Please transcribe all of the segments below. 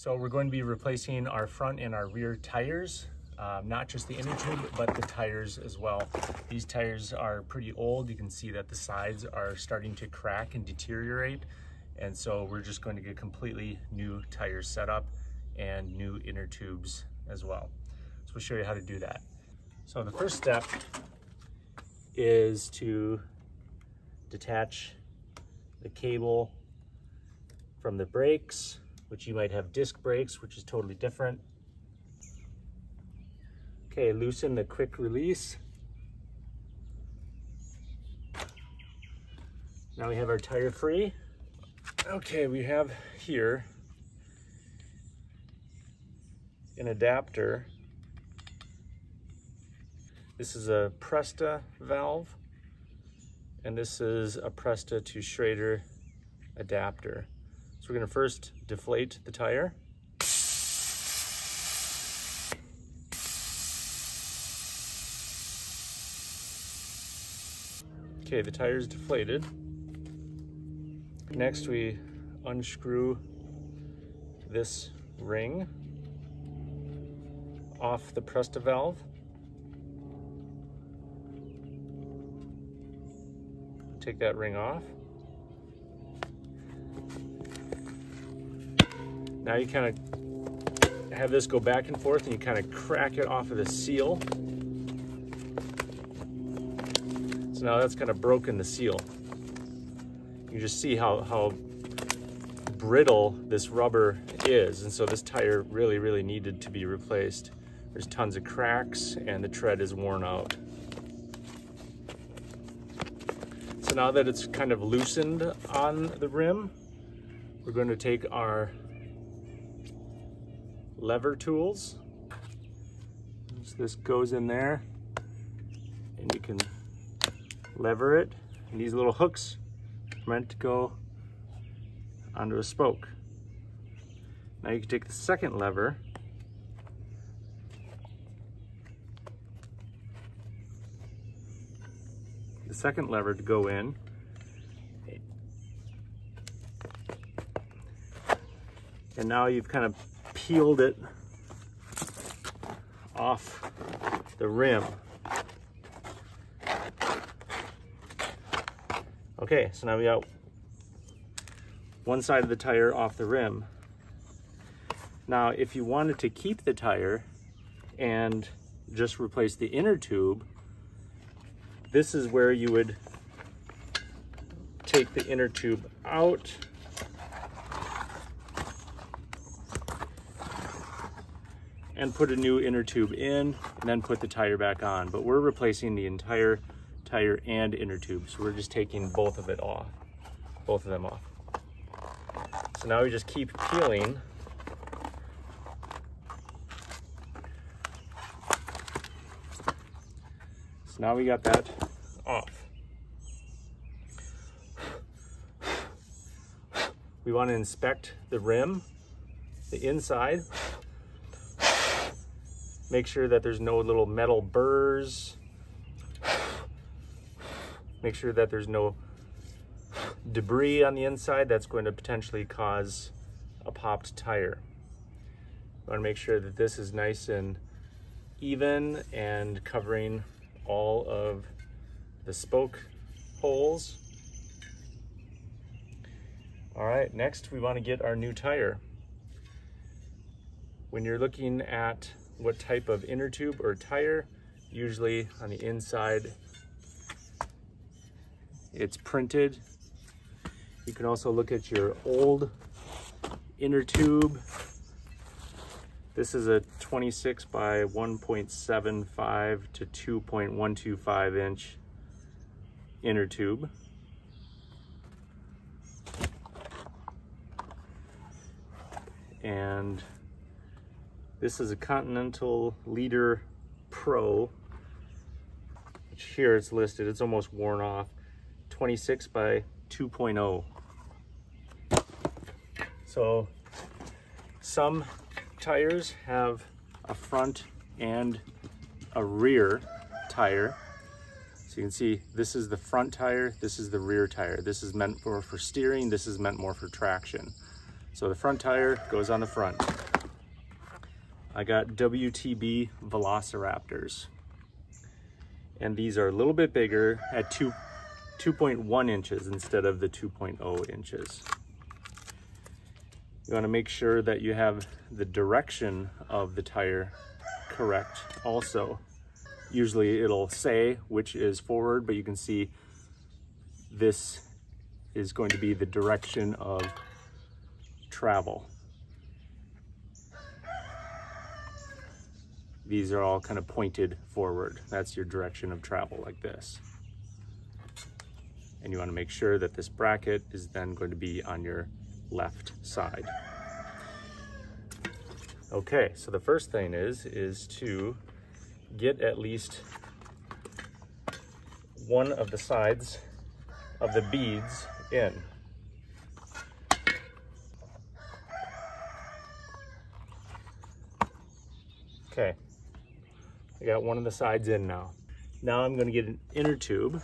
So we're going to be replacing our front and our rear tires, not just the inner tube, but the tires as well. These tires are pretty old. You can see that the sides are starting to crack and deteriorate. And so we're just going to get completely new tires set up and new inner tubes as well. So we'll show you how to do that. So the first step is to detach the cable from the brakes, which you might have disc brakes, which is totally different. Okay, loosen the quick release. Now we have our tire free. Okay, we have here an adapter. This is a Presta valve, and this is a Presta to Schrader adapter. So we're going to first deflate the tire. Okay, the tire is deflated. Next, we unscrew this ring off the Presta valve. Take that ring off. Now you kind of have this go back and forth, and you kind of crack it off of the seal. So now that's kind of broken the seal. You just see how brittle this rubber is, and so this tire really needed to be replaced. There's tons of cracks and the tread is worn out. So now that it's kind of loosened on the rim, we're going to take our lever tools. So this goes in there and you can lever it, and these little hooks are meant to go onto a spoke. Now you can take the second lever to go in, and now you've kind of peeled it off the rim. Okay, so now we got one side of the tire off the rim. Now, if you wanted to keep the tire and just replace the inner tube, this is where you would take the inner tube out and put a new inner tube in, and then put the tire back on. But we're replacing the entire tire and inner tube, so we're just taking both of them off. So now we just keep peeling. So now we got that off. We want to inspect the rim, the inside. Make sure that there's no little metal burrs. Make sure that there's no debris on the inside that's going to potentially cause a popped tire. You want to make sure that this is nice and even and covering all of the spoke holes. All right, next we want to get our new tire. When you're looking at what type of inner tube or tire, usually on the inside it's printed. You can also look at your old inner tube. This is a 26 by 1.75 to 2.125 inch inner tube. And this is a Continental Leader Pro, which here it's listed, it's almost worn off, 26 by 2.0. So some tires have a front and a rear tire. So you can see this is the front tire, this is the rear tire. This is meant more for steering, this is meant more for traction. So the front tire goes on the front. I got WTB Velociraptors. And these are a little bit bigger at 2.1 inches instead of the 2.0 inches. You want to make sure that you have the direction of the tire correct also. Usually it'll say which is forward, but you can see this is going to be the direction of travel. These are all kind of pointed forward. That's your direction of travel, like this. And you want to make sure that this bracket is then going to be on your left side. Okay, so the first thing is to get at least one of the sides of the beads in. Okay, I got one of the sides in now. Now I'm going to get an inner tube.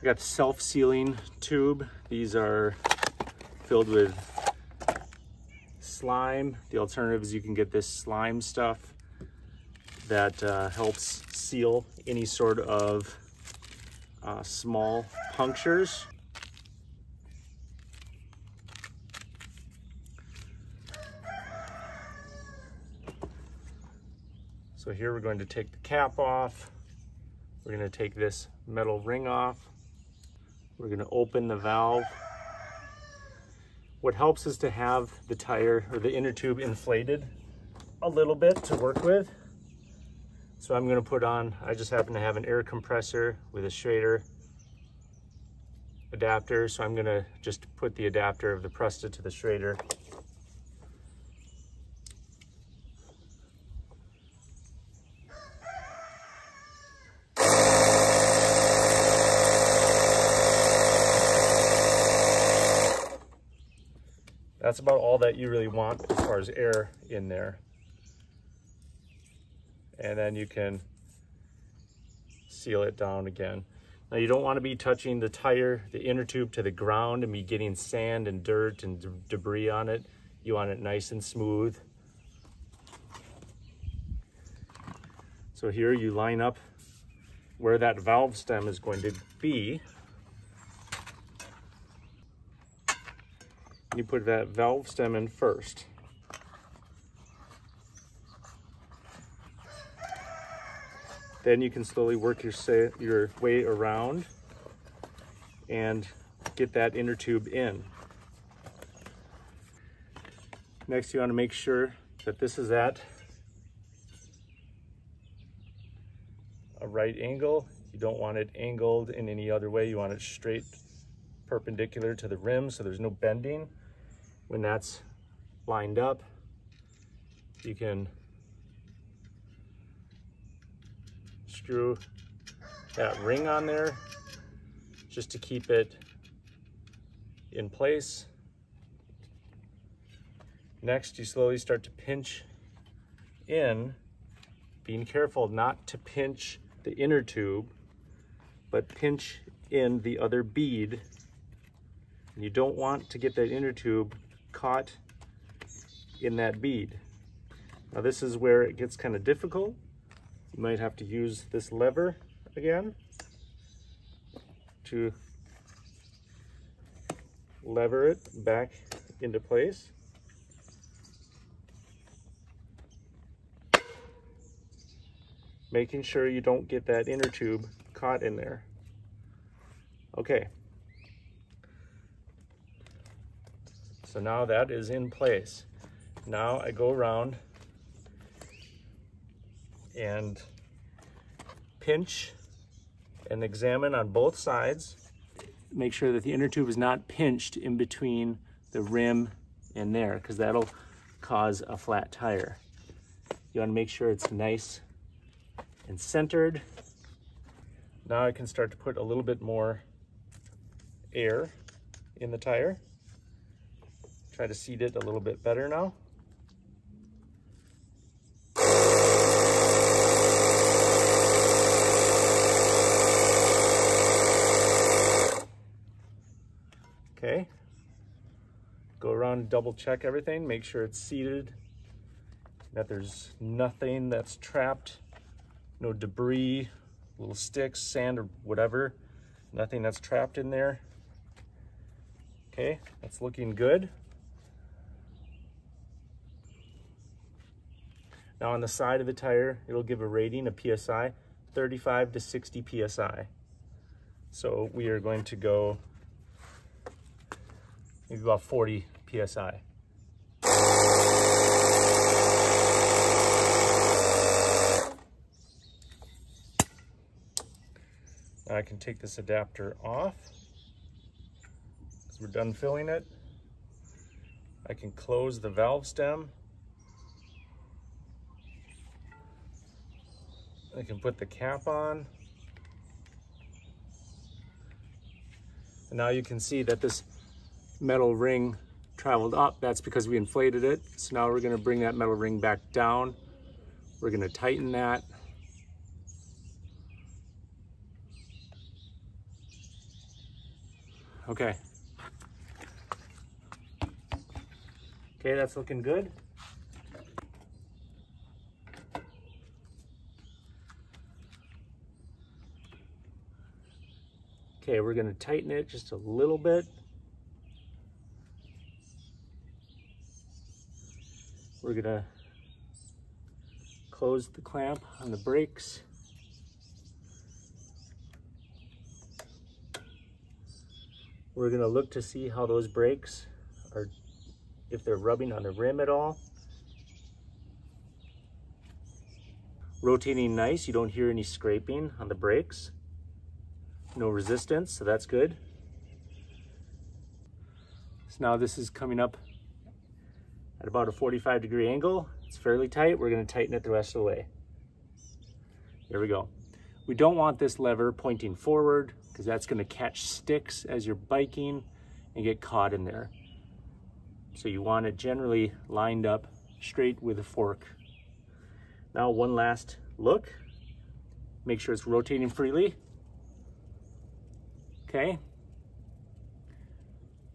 I got the self-sealing tube. These are filled with slime. The alternative is you can get this slime stuff that helps seal any sort of small punctures. So here we're going to take the cap off. We're going to take this metal ring off. We're going to open the valve. What helps is to have the tire or the inner tube inflated a little bit to work with. So I'm going to put on, I just happen to have an air compressor with a Schrader adapter. So I'm going to just put the adapter of the Presta to the Schrader. That's about all that you really want as far as air in there. And then you can seal it down again. Now you don't want to be touching the tire, the inner tube, to the ground and be getting sand and dirt and debris on it. You want it nice and smooth. So here you line up where that valve stem is going to be. You put that valve stem in first. Then you can slowly work your way around and get that inner tube in. Next, you want to make sure that this is at a right angle. You don't want it angled in any other way. You want it straight, perpendicular to the rim, so there's no bending. When that's lined up, you can screw that ring on there just to keep it in place. Next, you slowly start to pinch in, being careful not to pinch the inner tube, but pinch in the other bead. And you don't want to get that inner tube caught in that bead. Now this is where it gets kind of difficult. You might have to use this lever again to lever it back into place. Making sure you don't get that inner tube caught in there. Okay. So now that is in place. Now I go around and pinch and examine on both sides. Make sure that the inner tube is not pinched in between the rim and there, because that'll cause a flat tire. You want to make sure it's nice and centered. Now I can start to put a little bit more air in the tire. Try to seat it a little bit better now. Okay. Go around and double check everything, make sure it's seated that there's nothing that's trapped, no debris, little sticks, sand, or whatever, nothing that's trapped in there. Okay, that's looking good. Now on the side of the tire, it'll give a rating, a PSI, 35 to 60 PSI. So we are going to go maybe about 40 PSI. Now I can take this adapter off because we're done filling it. I can close the valve stem. I can put the cap on. And now you can see that this metal ring traveled up. That's because we inflated it. So now we're going to bring that metal ring back down. We're going to tighten that. Okay. Okay, that's looking good. Okay, we're going to tighten it just a little bit. We're going to close the clamp on the brakes. We're going to look to see how those brakes are, if they're rubbing on the rim at all. Rotating nice, you don't hear any scraping on the brakes. No resistance, so that's good. So now this is coming up at about a 45-degree angle. It's fairly tight. We're going to tighten it the rest of the way. There we go. We don't want this lever pointing forward because that's going to catch sticks as you're biking and get caught in there. So you want it generally lined up straight with a fork. Now one last look. Make sure it's rotating freely. Okay.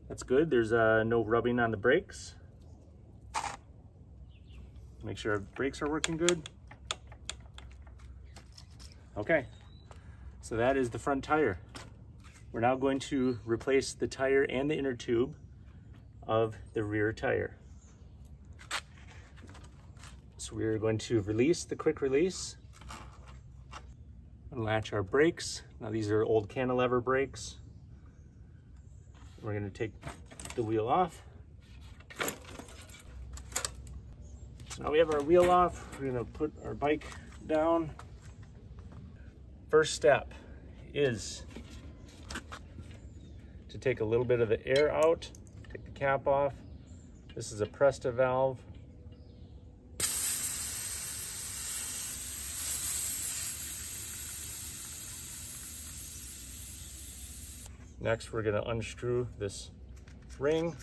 That's good. There's no rubbing on the brakes. Make sure our brakes are working good. Okay. So that is the front tire. We're now going to replace the tire and the inner tube of the rear tire. So we're going to release the quick release, unlatch our brakes. Now these are old cantilever brakes. We're going to take the wheel off. So now we have our wheel off. We're going to put our bike down. First step is to take a little bit of the air out, take the cap off. This is a Presta valve. Next, we're going to unscrew this ring.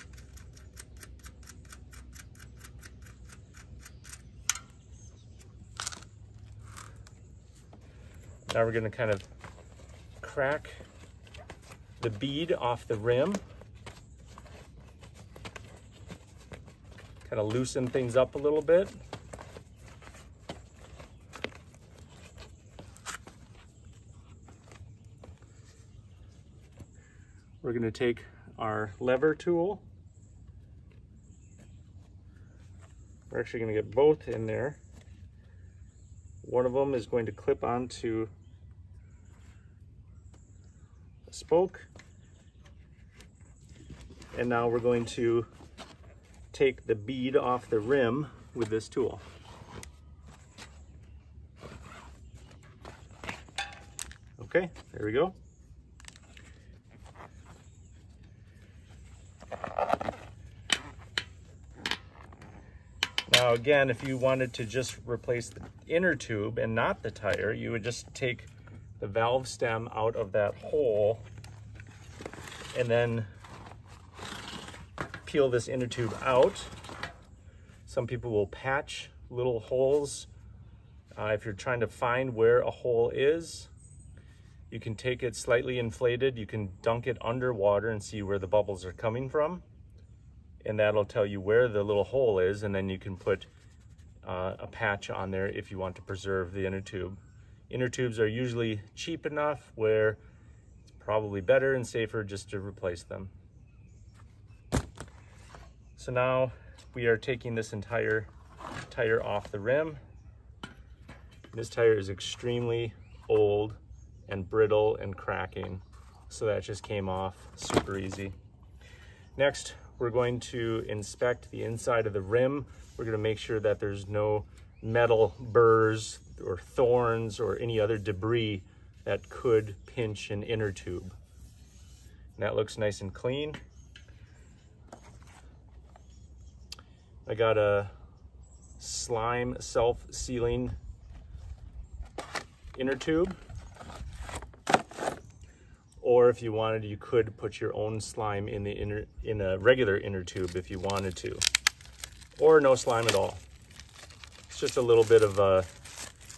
Now we're going to kind of crack the bead off the rim. Kind of loosen things up a little bit. We're going to take our lever tool. We're actually going to get both in there. One of them is going to clip onto a spoke. And now we're going to take the bead off the rim with this tool. Okay, there we go. Now again, if you wanted to just replace the inner tube and not the tire, you would just take the valve stem out of that hole and then peel this inner tube out. Some people will patch little holes. If you're trying to find where a hole is, you can take it slightly inflated. You can dunk it underwater and see where the bubbles are coming from. And that'll tell you where the little hole is, and then you can put a patch on there if you want to preserve the inner tube. Inner tubes are usually cheap enough where it's probably better and safer just to replace them. So now we are taking this entire tire off the rim. This tire is extremely old and brittle and cracking, so that just came off super easy. Next, we're going to inspect the inside of the rim. We're going to make sure that there's no metal burrs or thorns or any other debris that could pinch an inner tube. And that looks nice and clean. I got a slime self-sealing inner tube. Or if you wanted, you could put your own slime in a regular inner tube if you wanted to. Or no slime at all. It's just a little bit of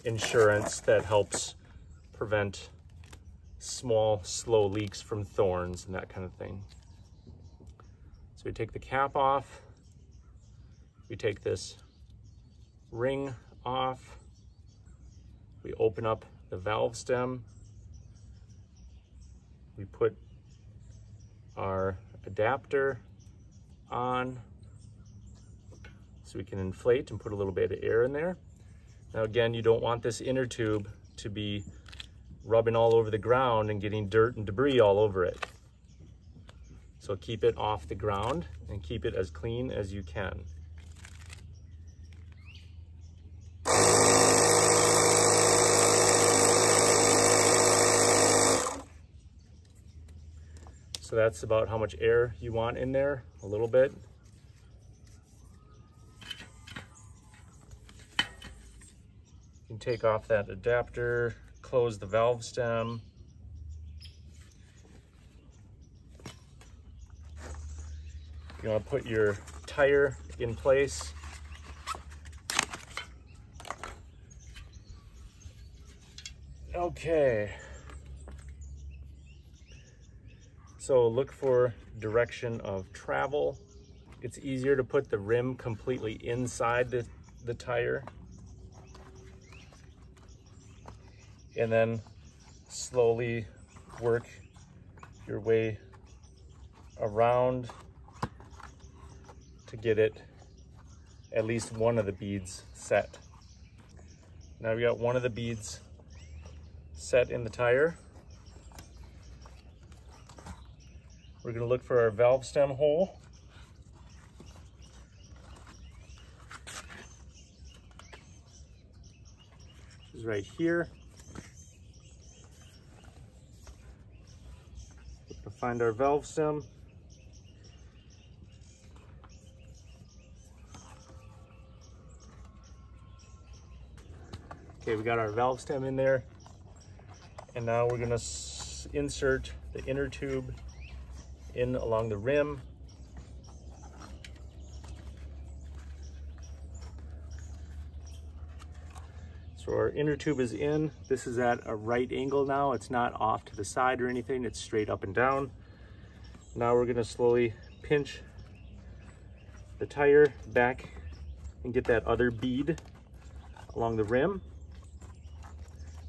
insurance that helps prevent small, slow leaks from thorns and that kind of thing. So we take the cap off. We take this ring off. We open up the valve stem. We put our adapter on so we can inflate and put a little bit of air in there. Now again, you don't want this inner tube to be rubbing all over the ground and getting dirt and debris all over it. So keep it off the ground and keep it as clean as you can. So that's about how much air you want in there, a little bit. You can take off that adapter, close the valve stem. You want to put your tire in place. Okay. So look for direction of travel. It's easier to put the rim completely inside the tire. And then slowly work your way around to get it at least one of the beads set. Now we got one of the beads set in the tire. We're going to look for our valve stem hole. Which is right here. We're going to find our valve stem. Okay, we got our valve stem in there. And now we're going to insert the inner tube in along the rim. So our inner tube is in. This is at a right angle now. It's not off to the side or anything. It's straight up and down. Now we're going to slowly pinch the tire back and get that other bead along the rim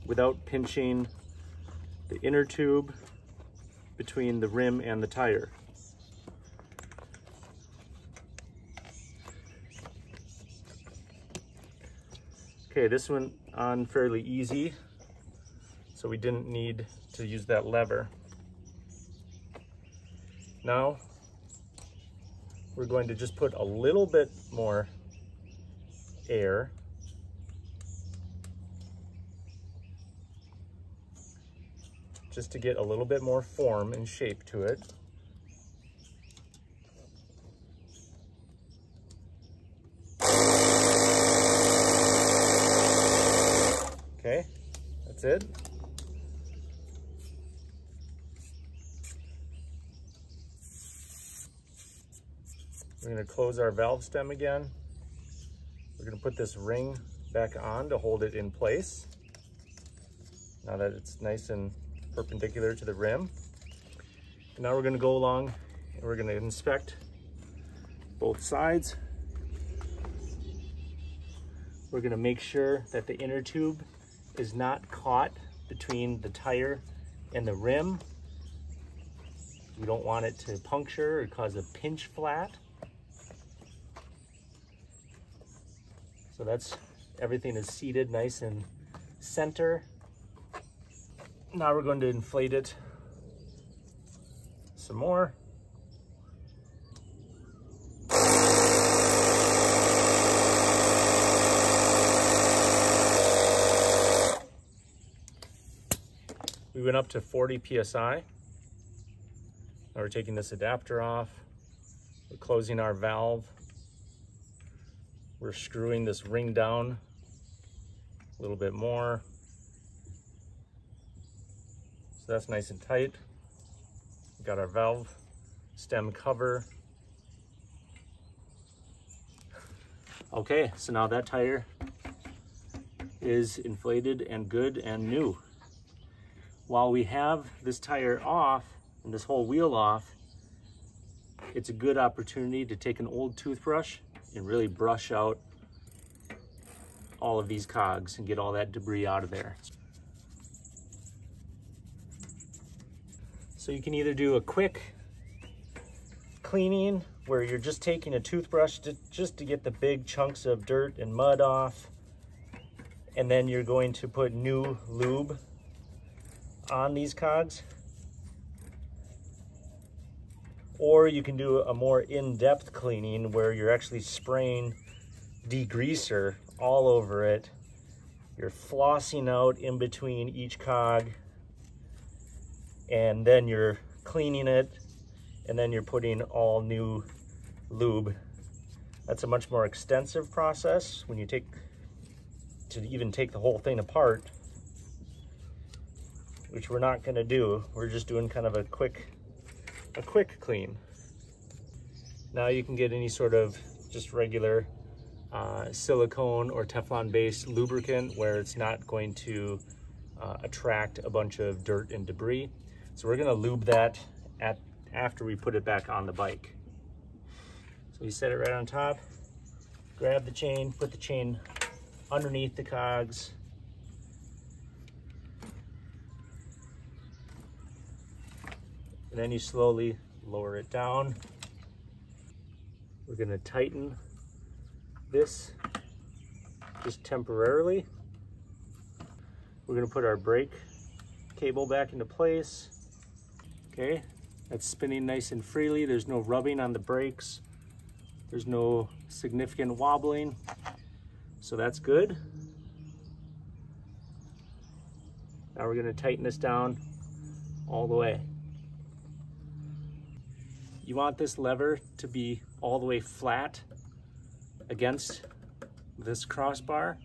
without pinching the inner tube between the rim and the tire. Okay, this went on fairly easy, so we didn't need to use that lever. Now, we're going to just put a little bit more air just to get a little bit more form and shape to it. Okay, that's it. We're going to close our valve stem again. We're going to put this ring back on to hold it in place. Now that it's nice and perpendicular to the rim. And now we're going to go along and we're going to inspect both sides. We're gonna make sure that the inner tube is not caught between the tire and the rim. We don't want it to puncture or cause a pinch flat. So that's, everything is seated nice and center. Now we're going to inflate it some more. We went up to 40 PSI. Now we're taking this adapter off. We're closing our valve. We're screwing this ring down a little bit more. So that's nice and tight. We've got our valve stem cover. Okay, so now that tire is inflated and good and new. While we have this tire off and this whole wheel off, it's a good opportunity to take an old toothbrush and really brush out all of these cogs and get all that debris out of there. So you can either do a quick cleaning where you're just taking a toothbrush just to get the big chunks of dirt and mud off, and then you're going to put new lube on these cogs. Or you can do a more in-depth cleaning where you're actually spraying degreaser all over it. You're flossing out in between each cog, and then you're cleaning it, and then you're putting all new lube. That's a much more extensive process when you take the whole thing apart, which we're not going to do. We're just doing kind of a quick clean. Now you can get any sort of just regular silicone or Teflon based lubricant where it's not going to attract a bunch of dirt and debris. So we're going to lube that after we put it back on the bike. So you set it right on top, grab the chain, put the chain underneath the cogs. And then you slowly lower it down. We're going to tighten this just temporarily. We're going to put our brake cable back into place. Okay, that's spinning nice and freely. There's no rubbing on the brakes. There's no significant wobbling. So that's good. Now we're going to tighten this down all the way. You want this lever to be all the way flat against this crossbar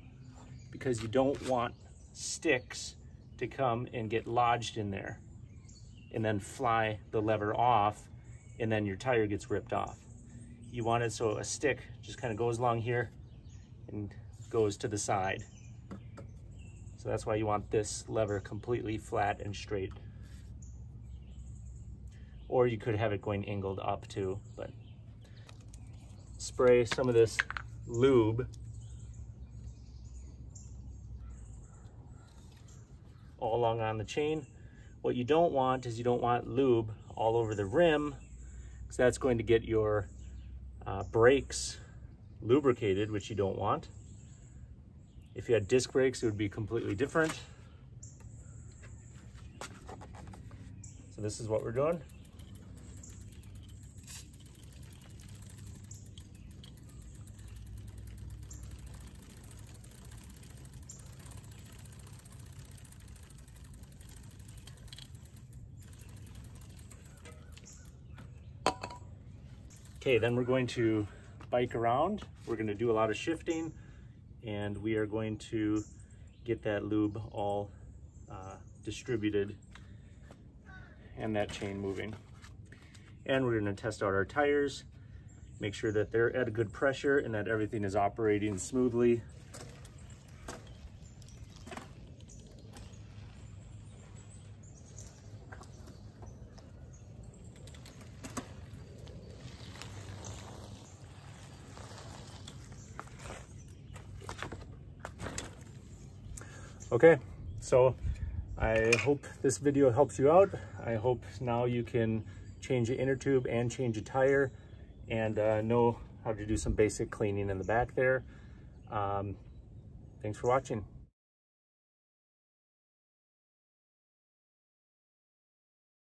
because you don't want sticks to come and get lodged in there and then fly the lever off and then your tire gets ripped off. You want it so a stick just kind of goes along here and goes to the side. So that's why you want this lever completely flat and straight. Or you could have it going angled up too, but spray some of this lube all along on the chain. What you don't want is you don't want lube all over the rim, because that's going to get your brakes lubricated, which you don't want. If you had disc brakes, it would be completely different. So this is what we're doing. Okay, then we're going to bike around. We're going to do a lot of shifting, and we are going to get that lube all distributed and that chain moving. And we're going to test out our tires, make sure that they're at a good pressure and that everything is operating smoothly. Okay, so I hope this video helps you out. I hope now you can change the inner tube and change a tire and know how to do some basic cleaning in the back there. Thanks for watching.